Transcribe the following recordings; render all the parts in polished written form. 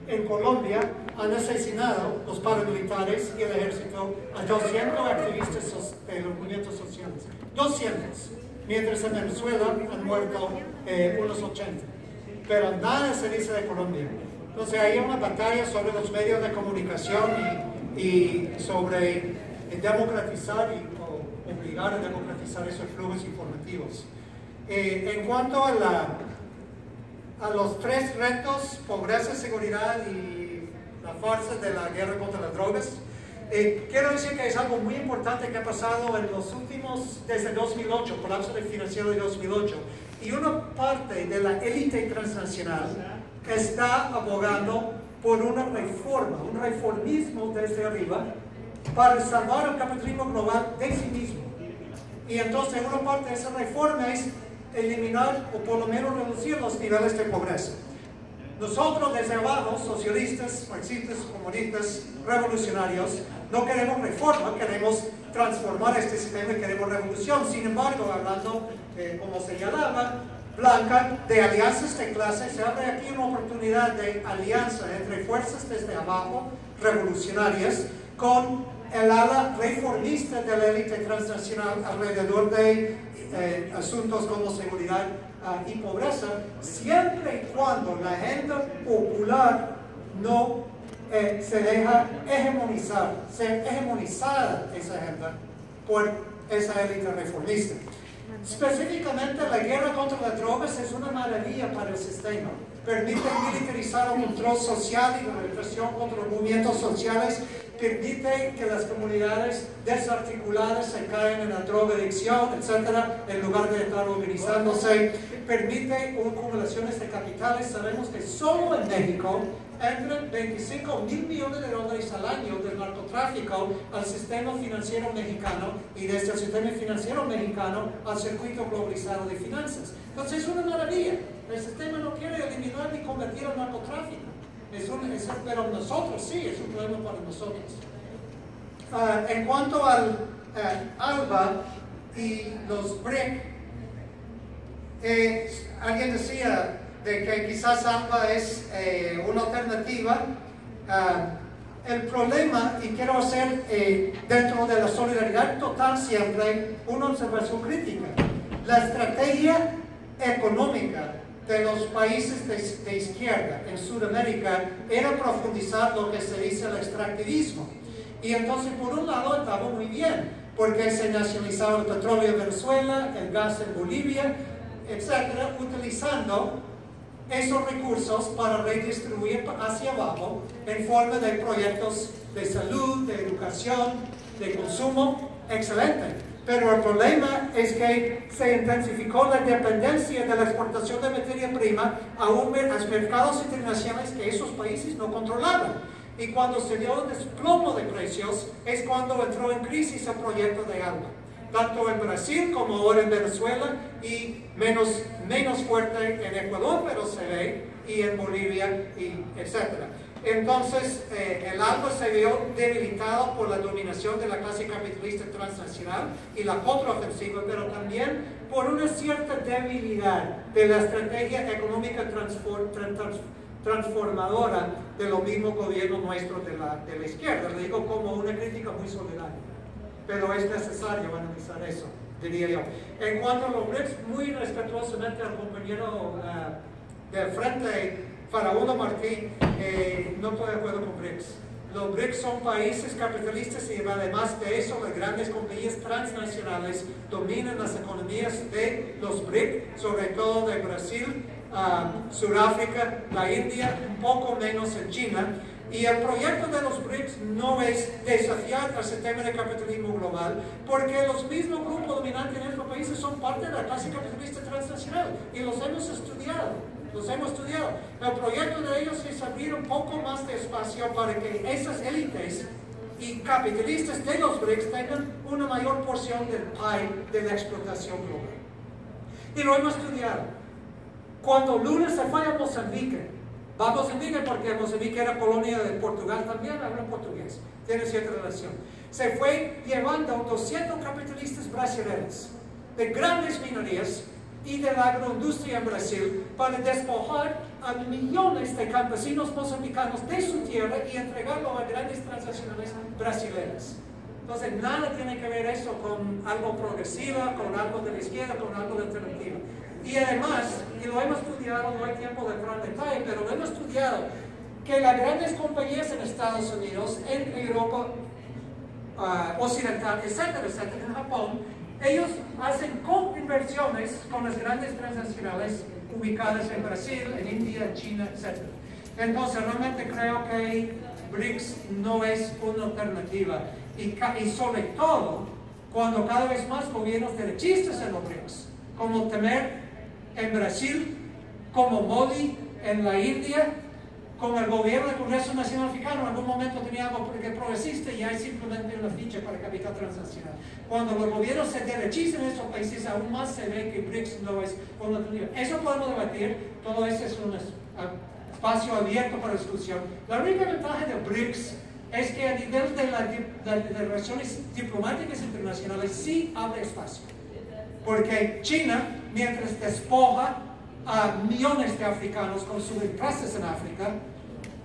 en Colombia han asesinado los paramilitares y el ejército a 200 activistas de los movimientos sociales. 200, mientras en Venezuela han muerto unos 80. Pero nada se dice de Colombia. Entonces hay una batalla sobre los medios de comunicación y sobre democratizar o obligar a democratizar esos flujos informativos. En cuanto a los tres retos, pobreza, seguridad y la farsa de la guerra contra las drogas, quiero decir que es algo muy importante que ha pasado en los últimos, desde 2008, colapso financiero de 2008, y una parte de la élite transnacional está abogando por una reforma, un reformismo desde arriba, para salvar el capitalismo global de sí mismo. Y entonces una parte de esa reforma es eliminar o por lo menos reducir los niveles de pobreza. Nosotros desde abajo, socialistas, marxistas, comunistas, revolucionarios, no queremos reforma, queremos transformar este sistema y queremos revolución. Sin embargo, hablando, como señalaba Blanca, de alianzas de clase, se abre aquí una oportunidad de alianza entre fuerzas desde abajo, revolucionarias, con el ala reformista de la élite transnacional alrededor de asuntos como seguridad y pobreza, siempre y cuando la agenda popular no se deja ser hegemonizada esa agenda por esa élite reformista. Específicamente, la guerra contra las drogas es una maravilla para el sistema. Permite militarizar el control social y la represión contra los movimientos sociales. Permite que las comunidades desarticuladas se caigan en la drogadicción, etc., en lugar de estar organizándose. Permite acumulaciones de capitales. Sabemos que solo en México entran 25.000 millones de dólares al año del narcotráfico al sistema financiero mexicano y desde el sistema financiero mexicano al circuito globalizado de finanzas. Entonces es una maravilla. El sistema no quiere eliminar ni convertir al narcotráfico. Pero nosotros sí, es un problema para nosotros. En cuanto al ALBA y los BRIC, alguien decía de que quizás ALBA es una alternativa. El problema, y quiero hacer dentro de la solidaridad total siempre una observación crítica, la estrategia económica de los países de izquierda en Sudamérica era profundizar lo que se dice el extractivismo. Y entonces, por un lado, estaba muy bien, porque se nacionalizaba el petróleo en Venezuela, el gas en Bolivia, etcétera, utilizando esos recursos para redistribuir hacia abajo en forma de proyectos de salud, de educación, de consumo, excelente. Pero el problema es que se intensificó la dependencia de la exportación de materia prima a los mercados internacionales que esos países no controlaban. Y cuando se dio el desplome de precios, es cuando entró en crisis el proyecto de ALBA. Tanto en Brasil como ahora en Venezuela y menos fuerte en Ecuador, pero se ve, y en Bolivia, y etc. Entonces, el ALBA se vio debilitado por la dominación de la clase capitalista transnacional y la contraofensiva, pero también por una cierta debilidad de la estrategia económica transformadora de lo mismo gobierno nuestro de la izquierda. Lo digo como una crítica muy solidaria, pero es necesario analizar eso, diría yo. En cuanto a los BRICS, muy respetuosamente al compañero del frente, Faraón Martí, no estoy de acuerdo con BRICS. Los BRICS son países capitalistas y además de eso las grandes compañías transnacionales dominan las economías de los BRICS, sobre todo de Brasil, Sudáfrica, la India, un poco menos en China. Y el proyecto de los BRICS no es desafiar al sistema de capitalismo global, porque los mismos grupos dominantes en estos países son parte de la clase capitalista transnacional y los hemos estudiado. El proyecto de ellos es abrir un poco más de espacio para que esas élites y capitalistas de los BRICS tengan una mayor porción del pie de la explotación global. Y lo hemos estudiado. Cuando Lula se fue a Mozambique, va a Mozambique porque Mozambique era colonia de Portugal, también habla portugués, tiene cierta relación. Se fue llevando 200 capitalistas brasileños de grandes minorías y de la agroindustria en Brasil para despojar a millones de campesinos mozambicanos de su tierra y entregarlo a grandes transnacionales brasileñas. Entonces, nada tiene que ver eso con algo progresivo, con algo de la izquierda, con algo de alternativa. Y además, y lo hemos estudiado, no hay tiempo de entrar en detalle, pero lo hemos estudiado, que las grandes compañías en Estados Unidos, en Europa occidental, etcétera, etcétera, en Japón, ellos hacen co-inversiones con las grandes transnacionales ubicadas en Brasil, en India, en China, etc. Entonces, realmente creo que BRICS no es una alternativa. Y sobre todo, cuando cada vez más gobiernos derechistas en los BRICS, como Temer en Brasil, como Modi en la India, como el gobierno del Congreso Nacional Africano, en algún momento tenía algo progresista y hay simplemente una ficha para capital transnacional. Cuando los gobiernos se derechistan en esos países, aún más se ve que BRICS no es una alternativa. Eso podemos debatir, todo eso es un espacio abierto para discusión. La única ventaja de BRICS es que a nivel de relaciones diplomáticas internacionales sí abre espacio. Porque China, mientras despoja a millones de africanos con sus empresas en África,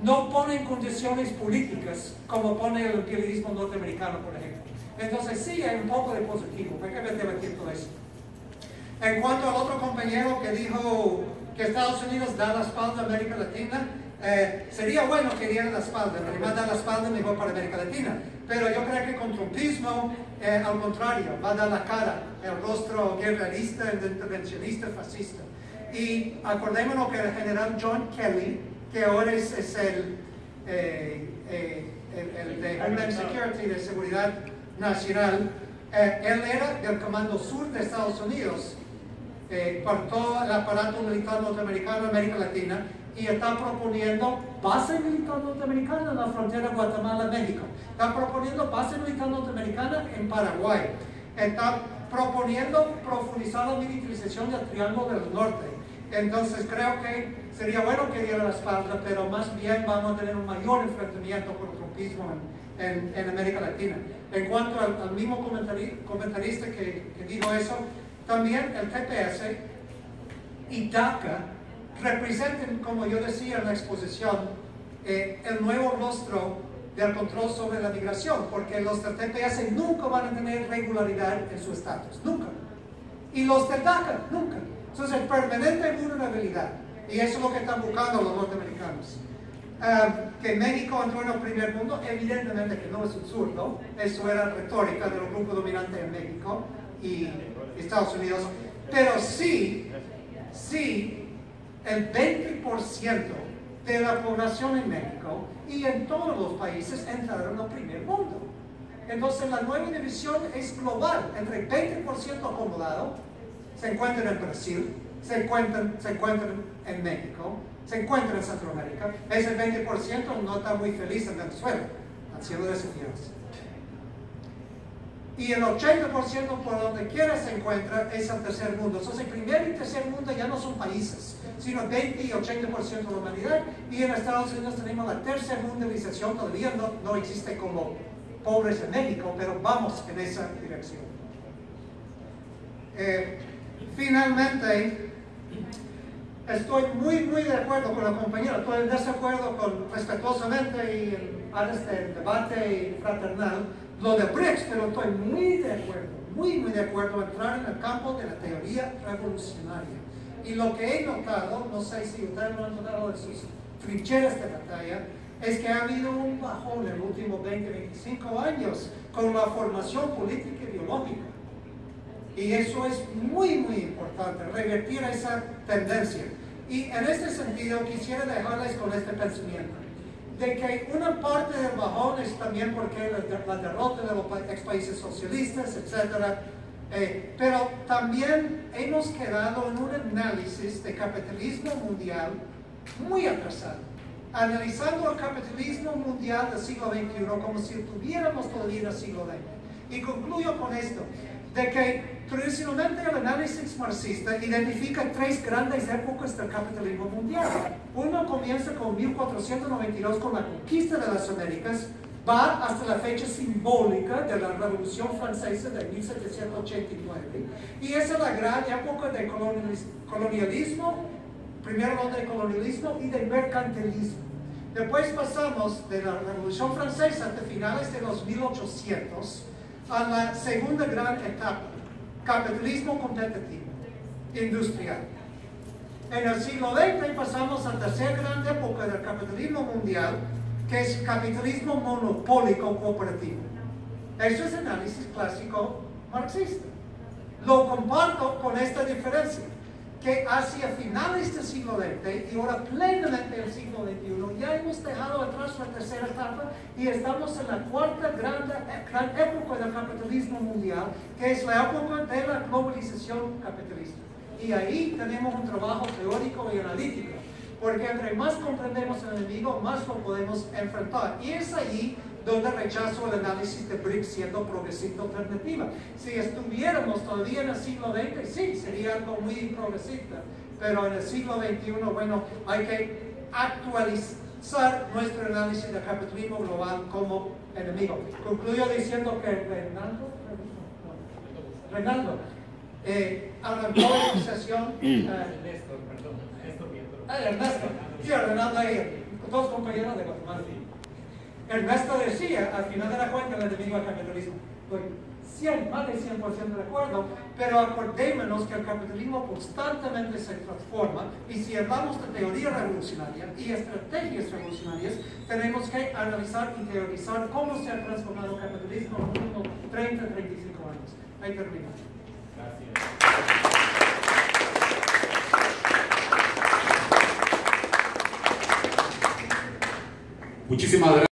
no pone condiciones políticas como pone el imperialismo norteamericano, por ejemplo. Entonces sí hay un poco de positivo, hay que debatir todo eso. En cuanto al otro compañero que dijo que Estados Unidos da la espalda a América Latina, sería bueno que diera la espalda, en realidad dar la espalda mejor para América Latina, pero yo creo que con trumpismo, al contrario, va a dar la cara, el rostro guerrerista, intervencionista, fascista. Y acordémonos que el general John Kelly, que ahora es el de Homeland Security, de Seguridad Nacional, él era del Comando Sur de Estados Unidos, por todo el aparato militar norteamericano en América Latina, y está proponiendo base militar norteamericana en la frontera Guatemala-México. Está proponiendo base militar norteamericana en Paraguay. Está proponiendo profundizar la militarización del Triángulo del Norte. Entonces creo que sería bueno que diera la espalda, pero más bien vamos a tener un mayor enfrentamiento con el trumpismo en América Latina. En cuanto al mismo comentarista que dijo eso, también el TPS y DACA representan, como yo decía en la exposición, el nuevo rostro del control sobre la migración, porque los del TPS nunca van a tener regularidad en su estatus, nunca. Y los del DACA, nunca. Entonces, permanente vulnerabilidad. Y eso es lo que están buscando los norteamericanos. Que México entró en el primer mundo, evidentemente que no es absurdo. Eso era retórica del grupo dominante en México y Estados Unidos. Pero sí, el 20% de la población en México y en todos los países entraron al primer mundo. Entonces, la nueva división es global. Entre el 20% acomodado se encuentran en Brasil, se encuentran en México, se encuentran en Centroamérica. Ese 20% no está muy feliz en Venezuela, han sido desafiados. Y el 80% por donde quiera se encuentra es el tercer mundo. Entonces, el primer y tercer mundo ya no son países, sino 20 y 80% de la humanidad. Y en Estados Unidos tenemos la tercera mundialización, todavía no existe como pobres en México, pero vamos en esa dirección. Finalmente, estoy muy de acuerdo con la compañera, estoy en desacuerdo respetuosamente y en áreas de debate fraternal, lo de BRICS, pero estoy muy de acuerdo en entrar en el campo de la teoría revolucionaria. Y lo que he notado, no sé si ustedes lo han notado en sus trincheras de batalla, es que ha habido un bajón en los últimos 20-25 años con la formación política y ideológica. Y eso es muy importante, revertir esa tendencia. Y en este sentido quisiera dejarles con este pensamiento, de que una parte del bajón es también porque la derrota de los ex países socialistas, etc. Pero también hemos quedado en un análisis de capitalismo mundial muy atrasado, analizando el capitalismo mundial del siglo XXI como si estuviéramos todavía en el siglo XX. Y concluyo con esto, de que tradicionalmente el análisis marxista identifica tres grandes épocas del capitalismo mundial. Uno comienza con 1492 con la conquista de las Américas, va hasta la fecha simbólica de la Revolución Francesa de 1789, y esa es la gran época de colonialismo primero de colonialismo y de mercantilismo. Después pasamos de la Revolución Francesa de finales de los 1800 a la segunda gran etapa, capitalismo competitivo, industrial. En el siglo XX pasamos a la tercera gran época del capitalismo mundial, que es capitalismo monopólico cooperativo. Eso es análisis clásico marxista. Lo comparto con esta diferencia, que hacia finales del siglo XX y ahora plenamente del siglo XXI ya hemos dejado atrás la tercera etapa y estamos en la cuarta gran época del capitalismo mundial, que es la época de la globalización capitalista. Y ahí tenemos un trabajo teórico y analítico, porque entre más comprendemos al enemigo, más lo podemos enfrentar. Y es ahí donde rechazo el análisis de BRICS siendo progresista alternativa. Si estuviéramos todavía en el siglo XX, sí, sería algo muy progresista, pero en el siglo XXI, bueno, hay que actualizar nuestro análisis del capitalismo global como enemigo. Concluyo diciendo que Reinaldo arrancó la sesión. Ernesto, sí, Reinaldo ahí, dos compañeros de Guatemala. Ernesto decía, al final de la cuenta, el enemigo del capitalismo. Estoy más de 100% de acuerdo, pero acordémonos que el capitalismo constantemente se transforma y si hablamos de teoría revolucionaria y estrategias revolucionarias, tenemos que analizar y teorizar cómo se ha transformado el capitalismo en los últimos 30, 35 años. Ahí termino. Gracias. Muchísimas gracias.